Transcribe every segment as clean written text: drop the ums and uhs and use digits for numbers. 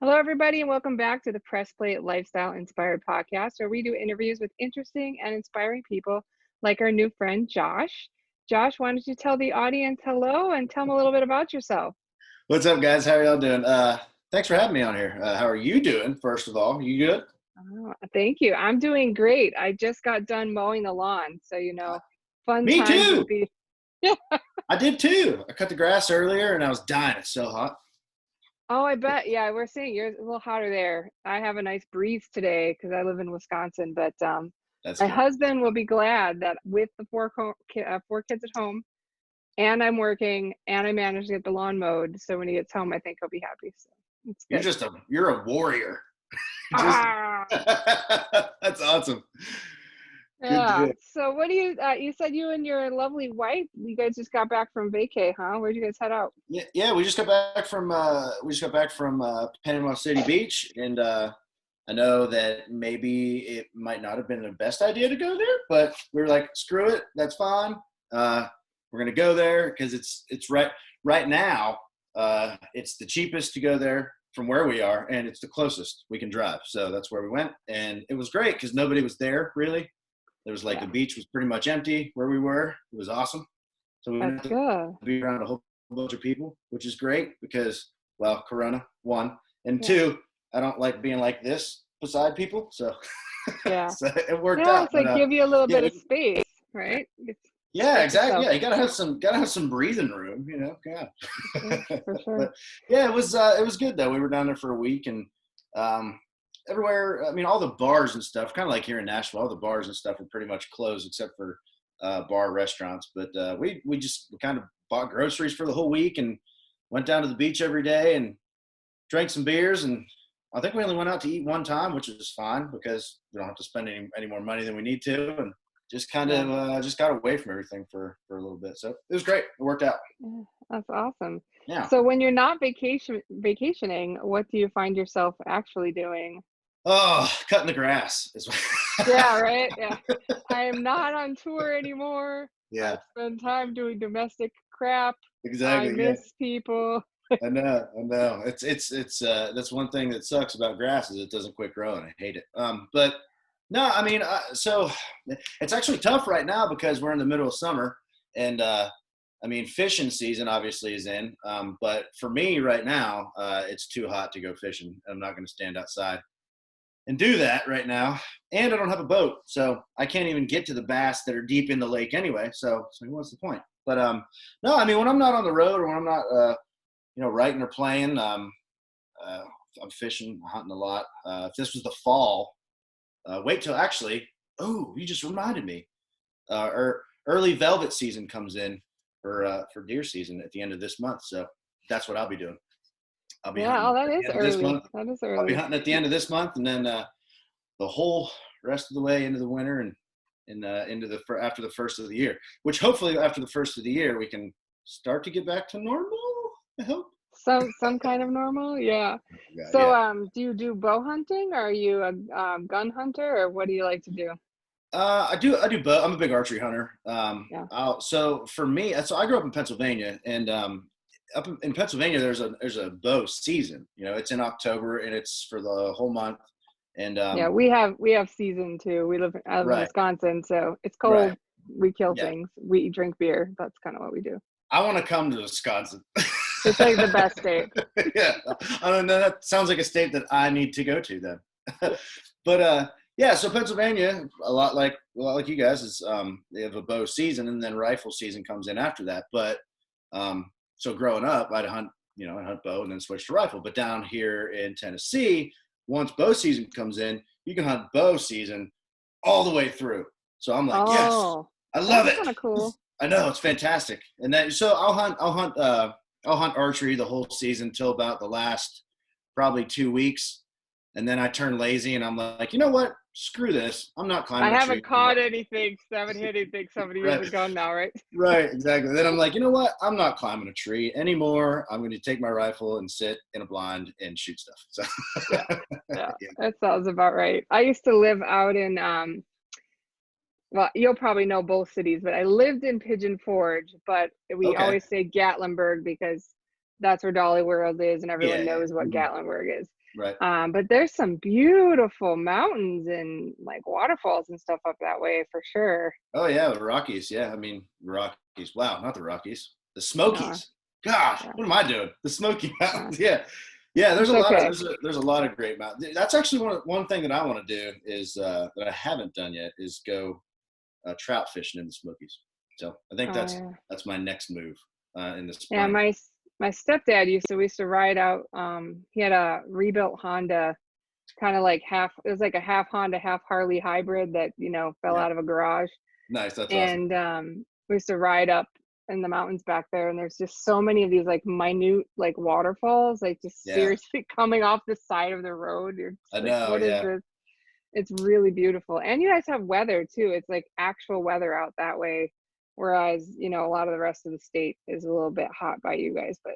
Hello, everybody, and welcome back to the Press Play Lifestyle Inspired podcast, where we do interviews with interesting and inspiring people like our new friend, Josh. Josh, why don't you tell the audience hello and tell them a little bit about yourself? What's up, guys? How are y'all doing? Thanks for having me on here. How are you doing, first of all? You good? Oh, thank you. I'm doing great. I just got done mowing the lawn. So, fun Me times too. would be. I did too. I cut the grass earlier and I was dying. It's so hot. Oh, I bet. Yeah, we're seeing you're a little hotter there. I have a nice breeze today because I live in Wisconsin, but That's my good. husband will be glad that with the four kids at home, and I'm working, and I managed to get the lawn mowed. So when he gets home, I think he'll be happy. So it's good. You're a warrior. Just Ah, That's awesome. Good yeah. deal. So what do you said you and your lovely wife, you guys just got back from vacay, huh? Where'd you guys head out? Yeah, we just got back from Panama City Beach, and I know that maybe it might not have been the best idea to go there, but we were like, screw it, that's fine. Uh, we're gonna go there because it's right now. It's the cheapest to go there from where we are, and it's the closest we can drive. So that's where we went, and it was great because nobody was there really. There was like Yeah, the beach was pretty much empty where we were. It was awesome. So we that's didn't have to good. be around a whole bunch of people, which is great because, well, Corona, one, and Yeah, two, I don't like being like this beside people. So, yeah, so it worked yeah. out. It's But like give you a little yeah, bit of space, right? yeah, Get exactly. yourself. Yeah, you gotta have some breathing room, you know. God. For sure, for sure. But yeah, it was good though. We were down there for a week, and um, everywhere. I mean, all the bars and stuff, kind of like here in Nashville, all the bars and stuff are pretty much closed except for bar restaurants. But we just kind of bought groceries for the whole week and went down to the beach every day and drank some beers. And I think we only went out to eat one time, which is fine because we don't have to spend any more money than we need to, and just kind Yeah. of just got away from everything for a little bit. So it was great. It worked out. Yeah, that's awesome. Yeah. So when you're not vacationing, what do you find yourself actually doing? Oh, cutting the grass is. Yeah, right. Yeah. I am not on tour anymore. I Yeah, spend time doing domestic crap. I exactly. Yeah, miss people. I know. I know. It's that's one thing that sucks about grass is it doesn't quit growing. I hate it. But no, I mean, so it's actually tough right now because we're in the middle of summer, and I mean, fishing season obviously is in. But for me right now, it's too hot to go fishing. I'm not going to stand outside and do that right now. And I don't have a boat, so I can't even get to the bass that are deep in the lake anyway. So what's the point? But no, I mean, when I'm not on the road or when I'm not, writing or playing, uh, I'm fishing, hunting a lot. If this was the fall, wait till actually. Oh, you just reminded me. Early velvet season comes in for deer season at the end of this month, so that's what I'll be doing. I'll be Yeah, oh, hunting that at the is end of this early. month. That is I'll be early. hunting at the end of this month, and then the whole rest of the way into the winter and into after the first of the year. Which hopefully after the first of the year we can start to get back to normal. I hope. Some kind of normal, yeah. Yeah, So yeah. do you do bow hunting? Or are you a gun hunter, or what do you like to do? I do both. I'm a big archery hunter. Yeah. So for me, so I grew up in Pennsylvania, and up in Pennsylvania, there's a bow season. You know, it's in October and it's for the whole month. And Yeah, we have season too. I live in right, Wisconsin, so it's right, cold. We kill yeah. things. We drink beer. That's kind of what we do. I want to come to Wisconsin. It's like the best state. Yeah, I don't know. That sounds like a state that I need to go to then. But yeah, so Pennsylvania, a lot like you guys, is they have a bow season and then rifle season comes in after that. But so growing up, I'd hunt bow and then switch to rifle. But down here in Tennessee, once bow season comes in, you can hunt bow season all the way through. So I'm like, yes, Oh, I love that's it. kind of cool. I know it's fantastic. And then so I'll hunt archery the whole season till about the last probably 2 weeks, and then I turn lazy and I'm like, you know what? Screw this. I'm not I climbing a tree haven't anymore. caught anything 'cause I haven't hit anything so many years Right, ago now, right? right, exactly. Then I'm like, you know what? I'm not climbing a tree anymore. I'm going to take my rifle and sit in a blind and shoot stuff. So Yeah, yeah, yeah, that sounds about right. I used to live out in well, you'll probably know both cities, but I lived in Pigeon Forge, but we okay, always say Gatlinburg because that's where Dolly World is, and everyone Yeah. knows what Mhm. Gatlinburg is. Right. But there's some beautiful mountains and like waterfalls and stuff up that way for sure. Oh yeah, the Rockies. Yeah, I mean Rockies. Wow, not the Rockies. The No, Smokies. Gosh, yeah, what am I doing? The Smoky yeah. Mountains. Yeah, yeah. There's It's a lot of okay. there's a lot of great mountains. That's actually one thing that I want to do is that I haven't done yet is go trout fishing in the Smokies. So I think Oh yeah. that's my next move in the Yeah, spring. my stepdad we used to ride out, he had a rebuilt Honda, kind of like it was like a half Honda, half Harley hybrid that, fell Yeah, out of a garage. nice. That's awesome. And we used to ride up in the mountains back there, and there's just so many of these like minute like waterfalls, like just Yeah, seriously coming off the side of the road. You're just I like, know. what is Yeah, this? It's really beautiful. And you guys have weather too. It's like actual weather out that way. Whereas, a lot of the rest of the state is a little bit hot by you guys, but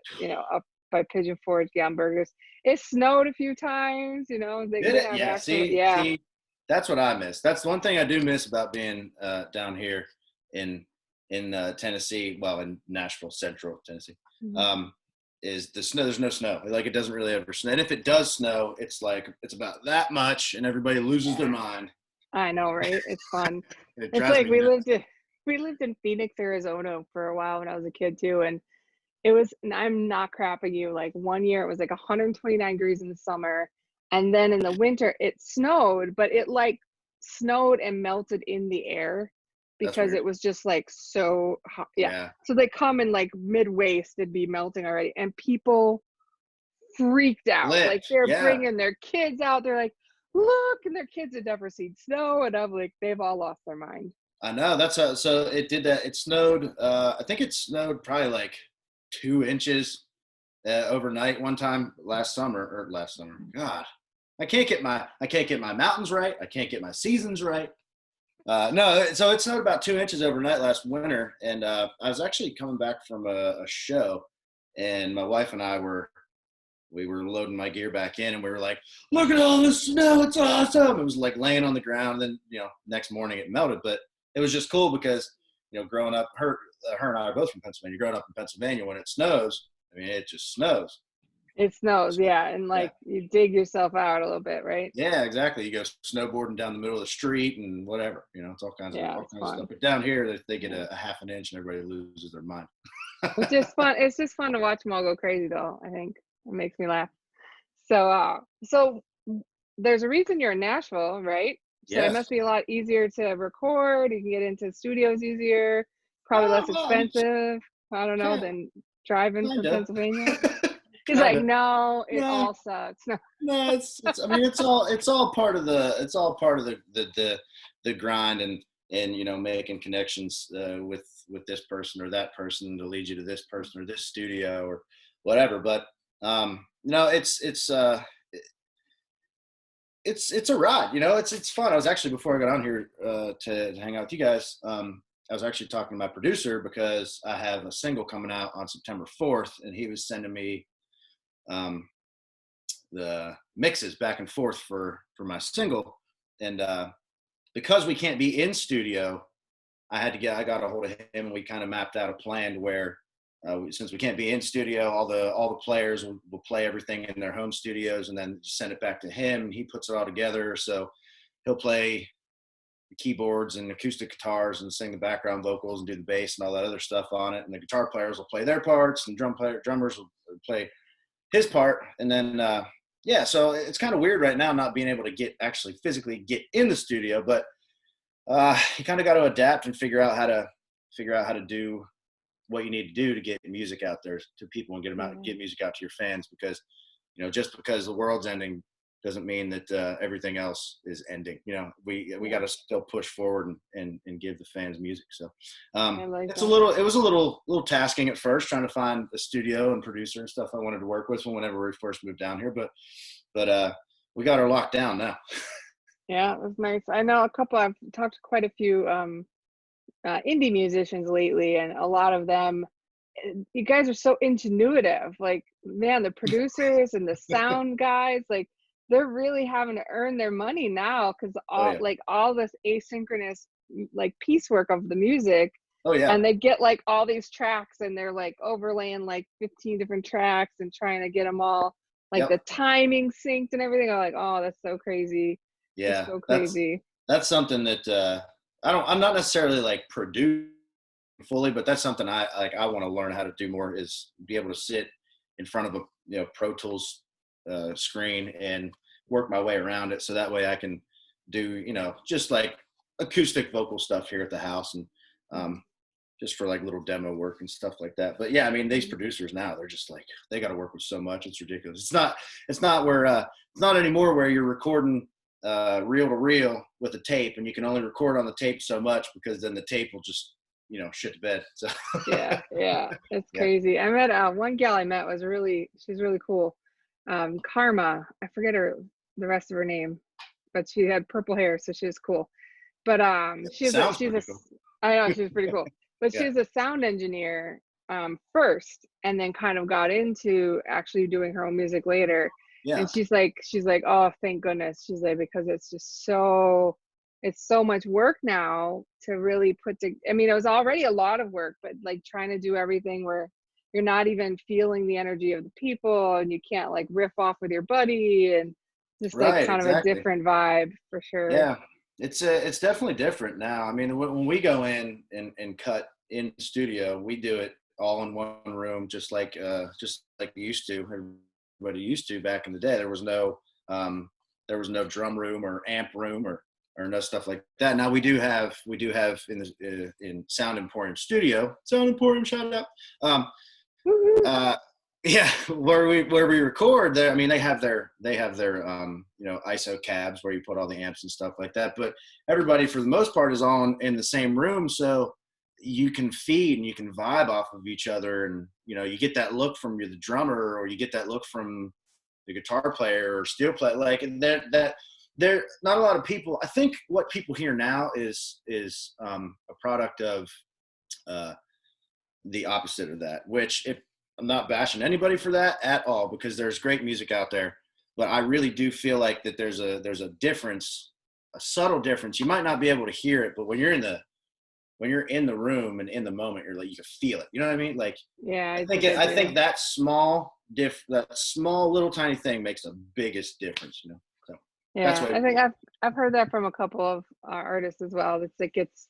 up by Pigeon Forge, Gamburgers, it snowed a few times, did they it? have Yeah. actual, See, yeah, see, that's what I miss. That's one thing I do miss about being down here in Tennessee. Well, in Nashville, Central Tennessee. mhm, Um, is the snow? There's no snow. Like it doesn't really ever snow. And if it does snow, it's like it's about that much, and everybody loses their yeah. mind. I know, right? It's fun. It It's drives like me nuts. we lived in Phoenix, Arizona for a while when I was a kid too, and and I'm not crapping you, like, one year it was, like, 129 degrees in the summer, and then in the winter, it snowed, but it, like, snowed and melted in the air That's because weird. it was just, like, so hot, yeah. Yeah, So they come in, like, mid-waist, it'd be melting already, and people freaked out, like, flipped. they're Yeah, bringing their kids out, they're like, "Look," and their kids had never seen snow, and I'm like, they've all lost their mind. I know. So it did that. It snowed. I think it snowed probably like 2 inches overnight one time last summer or last summer. God, I can't get my mountains right. I can't get my seasons right. No, so it snowed about 2 inches overnight last winter, and I was actually coming back from a show, and my wife and we were loading my gear back in, and we were like, "Look at all this snow! It's awesome!" It was like laying on the ground. And then next morning it melted, but it was just cool because growing up, her and I are both from Pennsylvania. Growing up in Pennsylvania, when it snows, I mean, it just snows. It snows, yeah, and, Yeah. like, you dig yourself out a little bit, right? Yeah, exactly. You go snowboarding down the middle of the street and whatever. It's Yeah, all it's kinds of stuff. fun. But down here, they get Yeah. a half an inch and everybody loses their mind. Which is fun. It's just fun to watch them all go crazy, though, I think. It makes me laugh. So there's a reason you're in Nashville, right? So it Yes. must be a lot easier to record. You can get into studios easier, probably less Well, expensive, I don't know, kind than driving from of, Pennsylvania. He's kind like, of. "No, it No, all sucks." No. no. It's. I mean, it's all part of the grind and making connections with this person or that person to lead you to this person or this studio or whatever. But it's a ride. It's fun. I was actually before I got on here to hang out with you guys. I was actually talking to my producer because I have a single coming out on September 4th, and he was sending me um, the mixes back and forth for my single. And because we can't be in studio, I got a hold of him, and we kind of mapped out a plan where since we can't be in studio, all the players will play everything in their home studios and then just send it back to him, and he puts it all together. So he'll play the keyboards and acoustic guitars and sing the background vocals and do the bass and all that other stuff on it, and the guitar players will play their parts, and drummers will play his part. And then yeah, so it's kind of weird right now not being able to actually physically get in the studio, but you kind of got to adapt and figure out how to do what you need to do to get music out there to people and Yeah. get music out to your fans, because just because the world's ending doesn't mean that everything else is ending. We got Yeah. to still push forward and give the fans music. So I like it that. was a little tasking at first, trying to find a studio and producer and stuff I wanted to work with whenever we first moved down here, but we got her locked down now. Yeah, it was nice. I know I've talked to quite a few indie musicians lately, and a lot of them, you guys are so ingenuitive. Like, man, the producers and the sound guys, like, they're really having to earn their money now because Oh yeah. all this asynchronous like piecework of the music. Oh yeah. And they get like all these tracks and they're like overlaying like 15 different tracks and trying to get them all like the timing synced and everything. I'm like, oh, that's so crazy. It's Yeah. so crazy. That's something that I'm not necessarily like producing fully, but that's something I want to learn how to do more, is be able to sit in front of a Pro Tools screen and work my way around it, so that way I can do just like acoustic vocal stuff here at the house, and just for like little demo work and stuff like that. But yeah, I mean, these producers now, they're just like, they got to work with so much, it's ridiculous. It's not anymore where you're recording reel to reel with a tape, and you can only record on the tape so much, because then the tape will just shit to bed. So yeah, it's crazy. I met one gal I met she's really cool. Karma, I forget the rest of her name, but she had purple hair, so she was cool. But she's a cool. I know, she's pretty cool. But she's a sound engineer first, and then kind of got into actually doing her own music later. Yeah. And she's like, oh, thank goodness. She's like, because it's just it's so much work now to really I mean, it was already a lot of work, but like trying to do everything where you're not even feeling the energy of the people, and you can't like riff off with your buddy, and just like kind of a different vibe for sure. Yeah, it's definitely different now. I mean, when we go in and cut in the studio, we do it all in one room, just like we used to. Everybody used to back in the day. There was no drum room or amp room or no stuff like that. Now we do have in Sound Emporium Studio, Sound Emporium, shout out. Yeah, where we record there. I mean, they have their ISO cabs where you put all the amps and stuff like that. But everybody, for the most part, is all in the same room, so you can feed and you can vibe off of each other, and you get that look from the drummer, or you get that look from the guitar player or steel player. Like that there not a lot of people. I think what people hear now is a product of the opposite of that, which I'm not bashing anybody for that at all, because there's great music out there, but I really do feel like that there's a difference, a subtle difference. You might not be able to hear it, but when you're in the room and in the moment, you're like, you can feel it. You know what I mean? Like, yeah, I think that small little tiny thing makes the biggest difference. So yeah, I think I've heard that from a couple of artists as well. It's like it's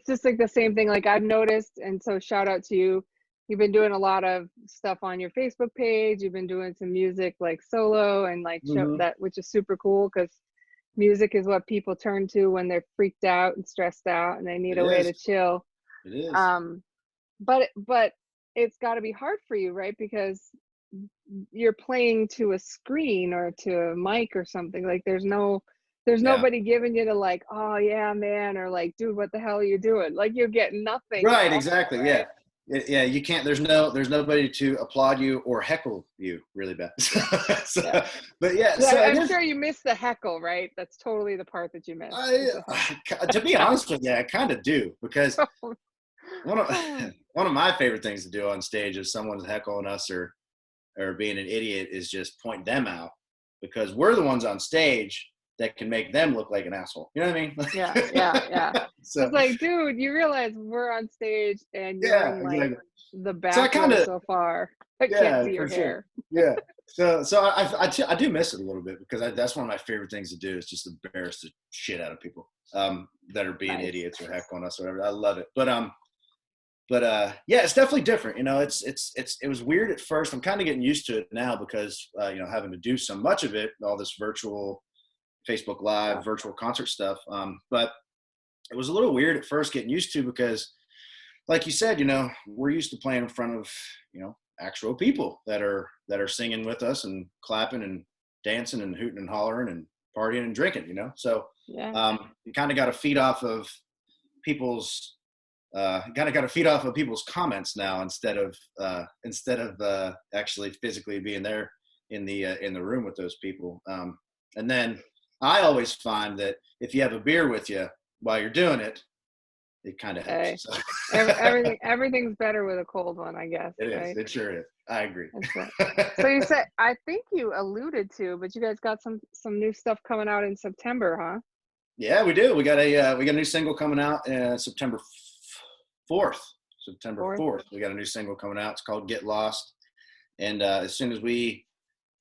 just like the same thing. Like I've noticed, and so shout out to you. You've been doing a lot of stuff on your Facebook page. You've been doing some music like solo and like show that, which is super cool, because music is what people turn to when they're freaked out and stressed out and they need a way to chill. It is. But it's got to be hard for you, right? Because you're playing to a screen or to a mic or something. Like there's nobody giving you to like, oh yeah, man, or like, dude, what the hell are you doing? Like you get nothing. Right, exactly. Right? Yeah, you can't. There's nobody to applaud you or heckle you really bad. But yeah, so I'm sure you miss the heckle, right? That's totally the part that you miss. To be honest with you, I kind of do, because one of my favorite things to do on stage is someone's heckling us or being an idiot is just point them out, because we're the ones on stage that can make them look like an asshole. You know what I mean? Yeah. So it's like, dude, you realize we're on stage and you're in like the back so far. I can't see your hair. Yeah. So I do miss it a little bit, because that's one of my favorite things to do, is just embarrass the shit out of people that are being idiots or heckling us or whatever. I love it. But yeah, it's definitely different. It was weird at first. I'm kind of getting used to it now, because having to do so much of it, all this virtual Facebook Live, virtual concert stuff. But it was a little weird at first getting used to, because like you said, we're used to playing in front of, actual people that are singing with us and clapping and dancing and hooting and hollering and partying and drinking, So you kind of got to feed off of people's comments now, instead of actually physically being there in the room with those people. And then I always find that if you have a beer with you while you're doing it, it kind of helps. So. Everything's better with a cold one, I guess. It is. It sure is. I agree. So you said, I think you alluded to, but you guys got some new stuff coming out in September, huh? Yeah, we do. We got a new single coming out September 4th, September 4th. 4th. We got a new single coming out. It's called Get Lost. And as soon as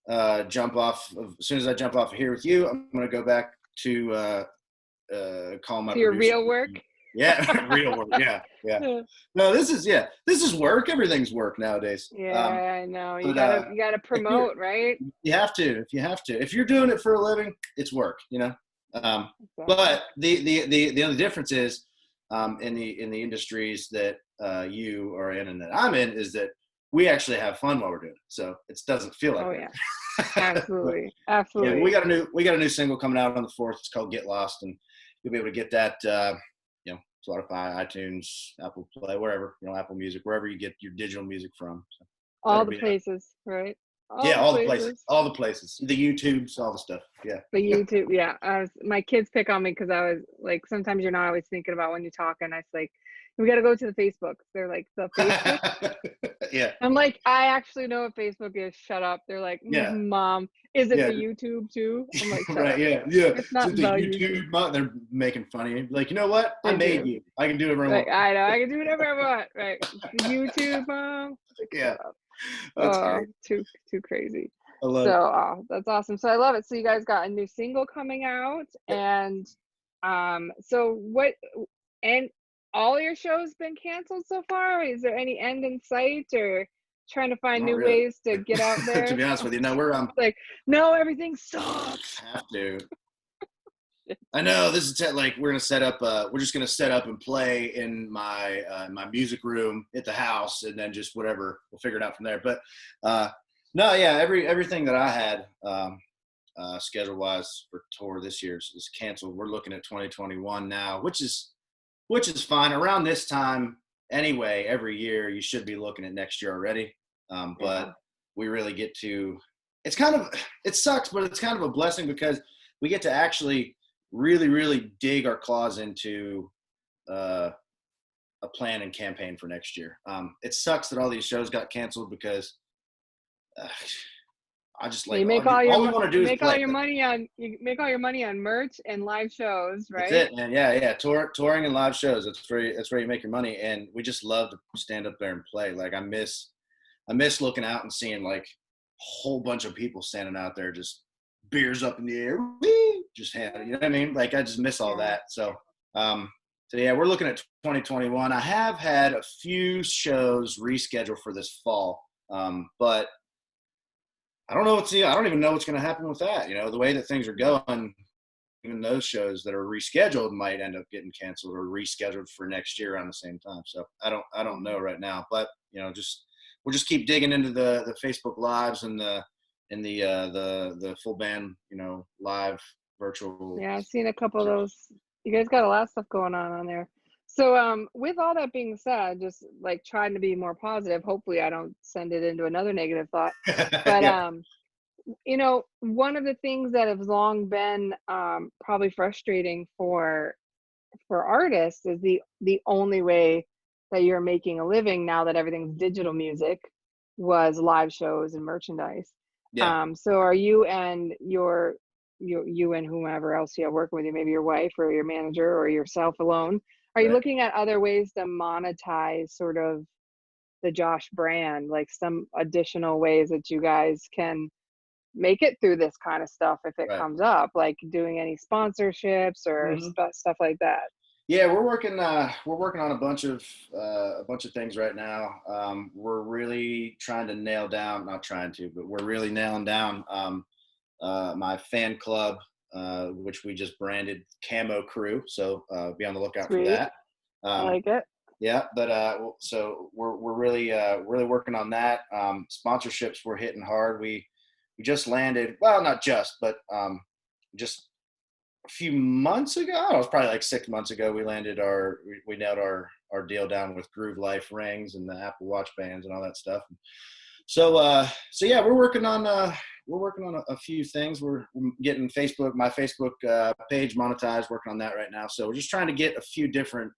I jump off of here with you, I'm going to go back to call my To your producer. real work? Yeah, real work. Yeah. No, this is work. Everything's work nowadays. Yeah, I know. You but, gotta promote, right? You have to. If you're doing it for a living, it's work, Exactly. But the only difference is in the industries that you are in and that I'm in is that we actually have fun while we're doing it. So it doesn't feel like yeah. Absolutely. Absolutely. Yeah, we got a new single coming out on the 4th. It's called Get Lost, and you'll be able to get that Spotify, iTunes, Apple Play, wherever, Apple Music, wherever you get your digital music from. So all the places, right? All the places, the YouTubes, all the stuff. Yeah. The YouTube, yeah. My kids pick on me because I was like, sometimes you're not always thinking about when you talk, and I was like, we got to go to the Facebook. They're like, the Facebook. Yeah. I'm like, I actually know what Facebook is. Shut up. They're like, Mom, is it the YouTube too? I'm like, shut up. Yeah. It's not the YouTube. They're making fun of you. Like, you know what? I made you. I can do whatever I want. I know. I can do whatever I want. Right. The YouTube, Mom. Like, yeah. That's great. Too crazy. I love it. That's awesome. So I love it. So you guys got a new single coming out, and and all your shows been canceled so far? Is there any end in sight, or trying to find new ways to get out there? To be honest with you, no, we're like, no, everything sucks. Have to. I know this is like we're just gonna set up and play in my music room at the house, and then just whatever, we'll figure it out from there. But no, yeah, everything that I had schedule wise for tour this year is canceled. We're looking at 2021 now, which is fine. Around this time anyway, every year you should be looking at next year already. But we really get to. It sucks, but it's kind of a blessing because we get to actually really, really dig our claws into a plan and campaign for next year. It sucks that all these shows got canceled because I just like you make all your money on merch and live shows, right? That's it, man. Yeah. Touring and live shows. That's where you make your money, and we just love to stand up there and play. Like I miss looking out and seeing like a whole bunch of people standing out there just beers up in the air, just hand, you know what I mean? Like I just miss all that. So yeah, we're looking at 2021. I have had a few shows rescheduled for this fall, but I don't even know what's going to happen with that. The way that things are going, even those shows that are rescheduled might end up getting canceled or rescheduled for next year around the same time. So I don't know right now, but we'll just keep digging into the Facebook lives and the full band, live virtual. Yeah, I've seen a couple of those. You guys got a lot of stuff going on there. So with all that being said, just like trying to be more positive, hopefully I don't send it into another negative thought. But one of the things that has long been probably frustrating for artists is the only way that you're making a living now that everything's digital music was live shows and merchandise. Yeah. So are you and you and whomever else you have working with you, maybe your wife or your manager or yourself alone, are you looking at other ways to monetize sort of the Josh brand, like some additional ways that you guys can make it through this kind of stuff if it comes up, like doing any sponsorships or stuff like that? Yeah, we're working on a bunch of things right now. We're really trying to nail down, but we're really nailing down my fan club, which we just branded Camo Crew. So be on the lookout for that. I like it. Yeah, but so we're really working on that. Sponsorships we're hitting hard. We just landed, well, not just, but just a few months ago, it was probably like 6 months ago, we nailed our deal down with Groove Life rings and the Apple Watch bands and all that stuff. So yeah, we're working on a few things. We're getting my Facebook page monetized, working on that right now. So we're just trying to get a few different,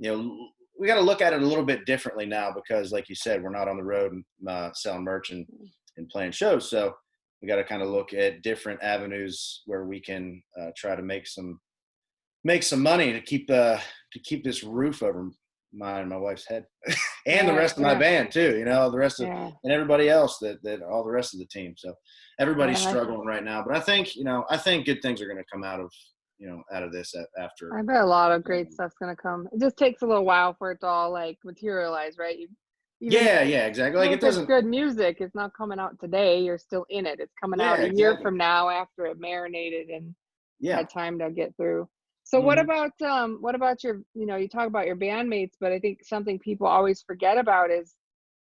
we got to look at it a little bit differently now because, like you said, we're not on the road and selling merch and playing shows. So we got to kind of look at different avenues where we can try to make some money to keep this roof over my wife's head, and the rest of my band too. You know, the rest of and everybody else that all the rest of the team. So everybody's struggling right now, but I think good things are going to come out of this after. I bet a lot of great stuff's going to come. It just takes a little while for it to all like materialize, right? Yeah, exactly. Like, it doesn't. It's good music. It's not coming out today. You're still in it. It's coming out a year from now after it marinated and had time to get through. So what about your, you talk about your bandmates, but I think something people always forget about is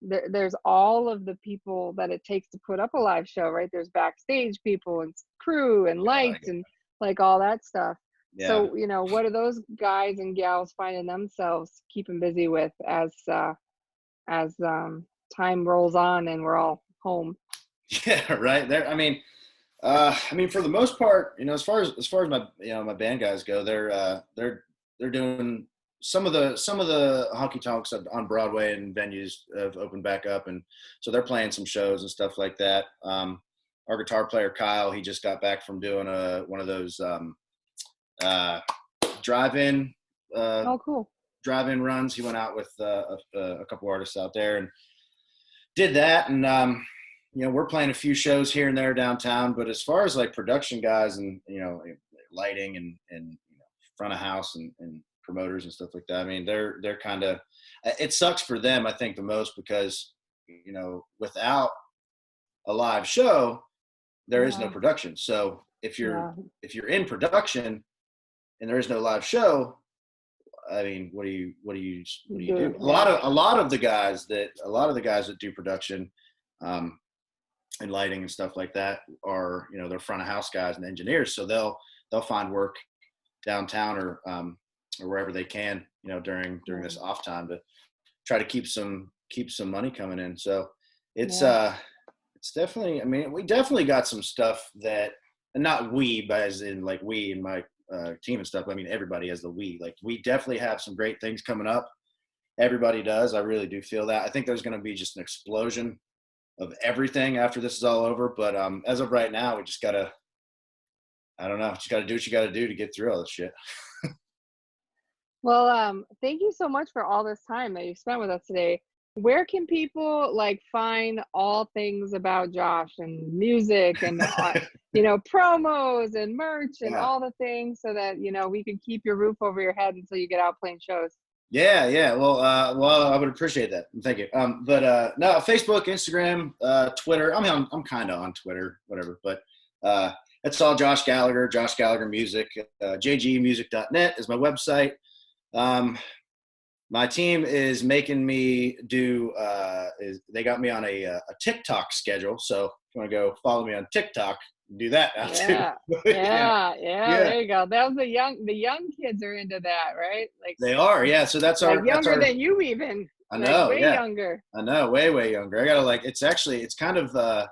there's all of the people that it takes to put up a live show, right? There's backstage people and crew and lights and like all that stuff. Yeah. So, what are those guys and gals finding themselves keeping busy with as time rolls on and we're all home? Yeah, right there. I mean, for the most part, as far as my my band guys go, they're doing some of the honky tonks on Broadway and venues have opened back up, and so they're playing some shows and stuff like that. Our guitar player Kyle, he just got back from doing one of those drive-in. Cool. Drive-in runs. He went out with a couple artists out there and did that, and we're playing a few shows here and there downtown, but as far as like production guys and, lighting and front of house and promoters and stuff like that, I mean, they're kind of, it sucks for them, I think, the most because, without a live show, there is no production. So if you're in production and there is no live show, I mean, what do you do? A lot of the guys that do production, and lighting and stuff like that are, they're front of house guys and engineers. So they'll find work downtown or wherever they can, during this off time to try to keep some money coming in. So it's definitely, I mean, we definitely got some stuff that, and not we, but as in like we and my team and stuff. I mean, everybody has the we, like, we definitely have some great things coming up. Everybody does. I really do feel that. I think there's going to be just an explosion of everything after this is all over. But as of right now, we just got to, I don't know, just got to do what you got to do to get through all this shit. Well, thank you so much for all this time that you spent with us today. Where can people find all things about Josh and music and, promos and merch and all the things so that, we can keep your roof over your head until you get out playing shows? Yeah. Well, I would appreciate that. Thank you. But no, Facebook, Instagram, Twitter. I mean, I'm kind of on Twitter, whatever. But it's all Josh Gallagher, Josh Gallagher Music. jgmusic.net is my website. My team is making me do. They got me on a TikTok schedule. So if you want to go follow me on TikTok, do that now too. Yeah. There you go. That was the young kids are into that, right? Like they are, yeah. So that's younger than you even. I know, way younger. I know, way younger. I gotta it's kind of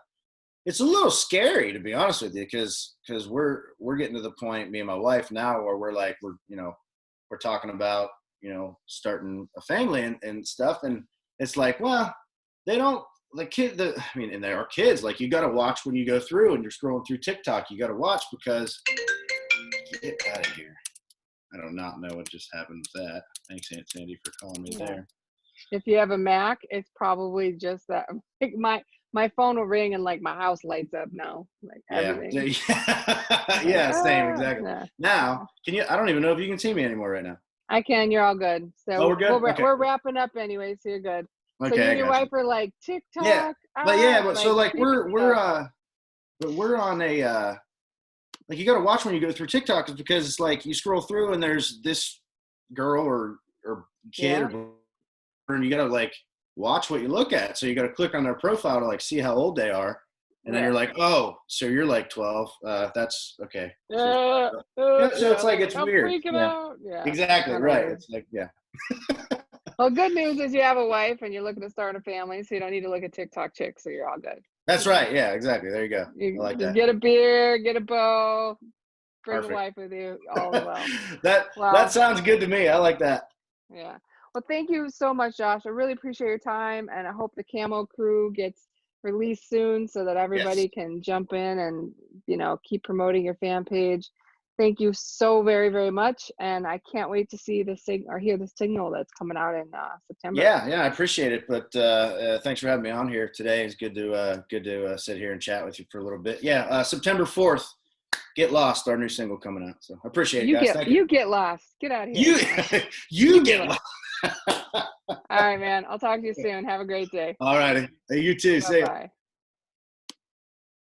it's a little scary, to be honest with you, because we're getting to the point, me and my wife now, where we're talking about starting a family and stuff, and it's like, well, they don't. And they are kids. Like, you got to watch when you go through and you're scrolling through TikTok. You got to watch because get out of here. I do not know what just happened with that. Thanks, Aunt Sandy, for calling me there. If you have a Mac, it's probably just that. My phone will ring and my house lights up now. Everything. Yeah, same, exactly. Yeah. Now, can you? I don't even know if you can see me anymore right now. I can. You're all good. So we're good. We're wrapping up anyway, so you're good. Okay, so you and your wife are TikTok. Yeah, but so we're on a you got to watch when you go through TikTok, because it's you scroll through and there's this girl or kid and you got to watch what you look at. So you got to click on their profile to see how old they are, and then you're oh, so you're 12. That's okay. So it's it's weird. Freaking out. Yeah, exactly right. It's Well, good news is you have a wife and you're looking to start a family, so you don't need to look at TikTok chicks, so you're all good. That's right. Yeah, exactly. There you go. I like just that. Get a beer, get a bow, bring Perfect. a wife with you, all well. That sounds good to me. I like that. Yeah. Well, thank you so much, Josh. I really appreciate your time, and I hope the Camo Crew gets released soon so that everybody can jump in and, keep promoting your fan page. Thank you so very, very much. And I can't wait to see hear the signal that's coming out in September. Yeah, I appreciate it. But thanks for having me on here today. It's good to sit here and chat with you for a little bit. Yeah, September 4th, Get Lost, our new single coming out. So I appreciate it, guys. Thank you. You get lost. Get out of here. You get lost. All right, man. I'll talk to you soon. Have a great day. All righty. Hey, you too. See ya. Bye.